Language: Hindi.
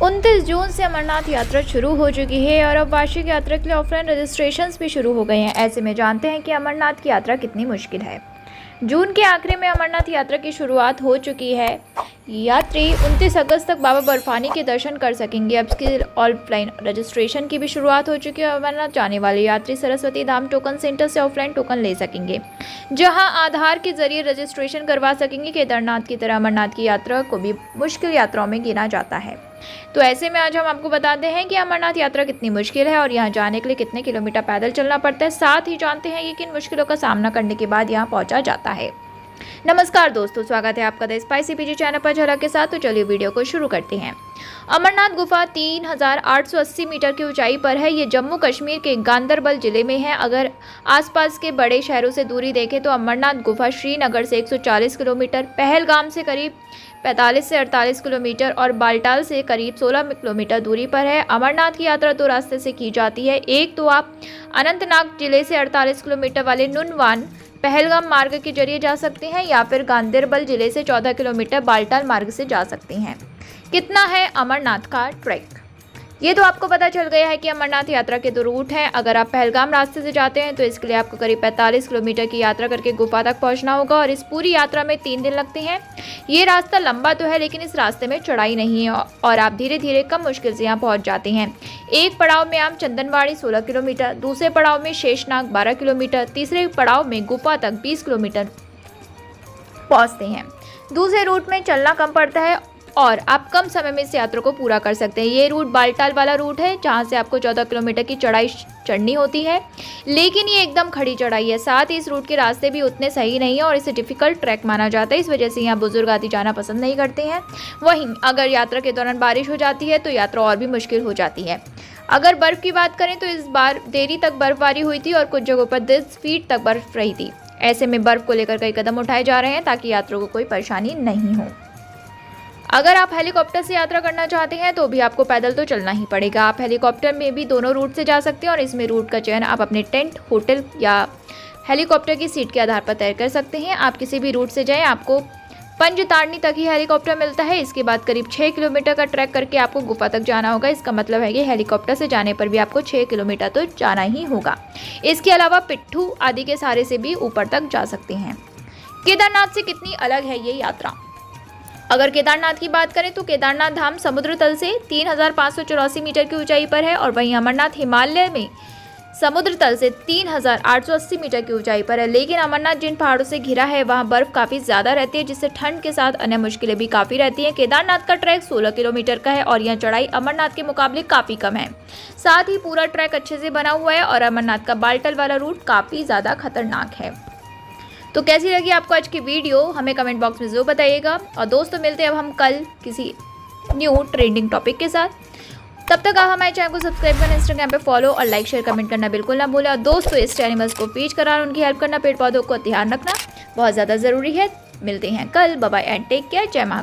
29 जून से अमरनाथ यात्रा शुरू हो चुकी है और अब वार्षिक यात्रा के लिए ऑफलाइन रजिस्ट्रेशंस भी शुरू हो गए हैं। ऐसे में जानते हैं कि अमरनाथ की यात्रा कितनी मुश्किल है। जून के आखिरी में अमरनाथ यात्रा की शुरुआत हो चुकी है। यात्री 29 अगस्त तक बाबा बर्फानी के दर्शन कर सकेंगे। अब इसकी ऑफलाइन रजिस्ट्रेशन की भी शुरुआत हो चुकी है। अमरनाथ जाने वाले यात्री सरस्वती धाम टोकन सेंटर से ऑफलाइन टोकन ले सकेंगे, जहां आधार के जरिए रजिस्ट्रेशन करवा सकेंगे। केदारनाथ की तरह अमरनाथ की यात्रा को भी मुश्किल यात्राओं में गिना जाता है। तो ऐसे में आज हम आपको बताते हैं कि अमरनाथ यात्रा कितनी मुश्किल है और यहाँ जाने के लिए कितने किलोमीटर पैदल चलना पड़ता है। साथ ही जानते हैं कि किन मुश्किलों का सामना करने के बाद यहाँ पहुँचा जाता है। नमस्कार दोस्तों, स्वागत है आपका द स्पाइसी पीजी चैनल पर झलक के साथ। तो चलिए वीडियो को शुरू करते हैं। अमरनाथ गुफा 3880 मीटर की ऊंचाई पर है। ये जम्मू कश्मीर के गांदरबल जिले में है। अगर आसपास के बड़े शहरों से दूरी देखें तो अमरनाथ गुफा श्रीनगर से 140 किलोमीटर, पहलगाम से करीब 45 से 48 किलोमीटर और बाल्टाल से करीब 16 किलोमीटर दूरी पर है। अमरनाथ की यात्रा दो रास्ते से की जाती है। एक तो आप अनंतनाग जिले से 48 किलोमीटर वाले नुनवान पहलगाम मार्ग के जरिए जा सकते हैं, या फिर गांदरबल जिले से 14 किलोमीटर बाल्टाल मार्ग से जा सकते हैं। कितना है अमरनाथ का ट्रैक, ये तो आपको पता चल गया है कि अमरनाथ यात्रा के दो रूट हैं। अगर आप पहलगाम रास्ते से जाते हैं तो इसके लिए आपको करीब 45 किलोमीटर की यात्रा करके गुफा तक पहुंचना होगा और इस पूरी यात्रा में 3 दिन लगते हैं। ये रास्ता लंबा तो है, लेकिन इस रास्ते में चढ़ाई नहीं है और आप धीरे धीरे कम मुश्किल से यहाँ पहुँच जाते हैं। एक पड़ाव में आप चंदनवाड़ी 16 किलोमीटर, दूसरे पड़ाव में शेषनाग 12 किलोमीटर, तीसरे पड़ाव में गुफा तक 20 किलोमीटर पहुँचते हैं। दूसरे रूट में चलना कम पड़ता है और आप कम समय में इस यात्रा को पूरा कर सकते हैं। ये रूट बाल्टाल वाला रूट है, जहाँ से आपको 14 किलोमीटर की चढ़ाई चढ़नी होती है, लेकिन ये एकदम खड़ी चढ़ाई है। साथ ही इस रूट के रास्ते भी उतने सही नहीं है और इसे डिफिकल्ट ट्रैक माना जाता है। इस वजह से यहाँ बुजुर्ग आदि जाना पसंद नहीं करते हैं। वहीं अगर यात्रा के दौरान बारिश हो जाती है तो यात्रा और भी मुश्किल हो जाती है। अगर बर्फ़ की बात करें तो इस बार देरी तक बर्फबारी हुई थी और कुछ जगहों पर 10 फीट तक बर्फ रही थी। ऐसे में बर्फ़ को लेकर कई कदम उठाए जा रहे हैं ताकि यात्रियों को कोई परेशानी नहीं हो। अगर आप हेलीकॉप्टर से यात्रा करना चाहते हैं तो भी आपको पैदल तो चलना ही पड़ेगा। आप हेलीकॉप्टर में भी दोनों रूट से जा सकते हैं और इसमें रूट का चयन आप अपने टेंट, होटल या हेलीकॉप्टर की सीट के आधार पर तय कर सकते हैं। आप किसी भी रूट से जाएं, आपको पंजतारनी तक ही हेलीकॉप्टर मिलता है। इसके बाद करीब 6 किलोमीटर का ट्रैक करके आपको गुफा तक जाना होगा। इसका मतलब है कि हेलीकॉप्टर से जाने पर भी आपको 6 किलोमीटर तो जाना ही होगा। इसके अलावा पिट्ठू आदि के सहारे से भी ऊपर तक जा सकते हैं। केदारनाथ से कितनी अलग है ये यात्रा? अगर केदारनाथ की बात करें तो केदारनाथ धाम समुद्र तल से 3584 मीटर की ऊंचाई पर है और वहीं अमरनाथ हिमालय में समुद्र तल से 3880 मीटर की ऊंचाई पर है। लेकिन अमरनाथ जिन पहाड़ों से घिरा है वहां बर्फ काफ़ी ज़्यादा रहती है, जिससे ठंड के साथ अन्य मुश्किलें भी काफ़ी रहती हैं। केदारनाथ का ट्रैक 16 किलोमीटर का है और यह चढ़ाई अमरनाथ के मुकाबले काफ़ी कम है। साथ ही पूरा ट्रैक अच्छे से बना हुआ है और अमरनाथ का बाल्टल वाला रूट काफ़ी ज़्यादा खतरनाक है। तो कैसी लगी आपको आज की वीडियो, हमें कमेंट बॉक्स में ज़रूर बताइएगा। और दोस्तों, मिलते हैं अब हम कल किसी न्यू ट्रेंडिंग टॉपिक के साथ। तब तक आप हमारे चैनल को सब्सक्राइब करना, इंस्टाग्राम पे फॉलो और लाइक शेयर कमेंट करना बिल्कुल ना भूलें। और दोस्तों, इस एनिमल्स को फीड कराना, उनकी हेल्प करना, पेड़ पौधों को ध्यान रखना बहुत ज़्यादा ज़रूरी है। मिलते हैं कल। Bye bye and take care. जय महाकाल।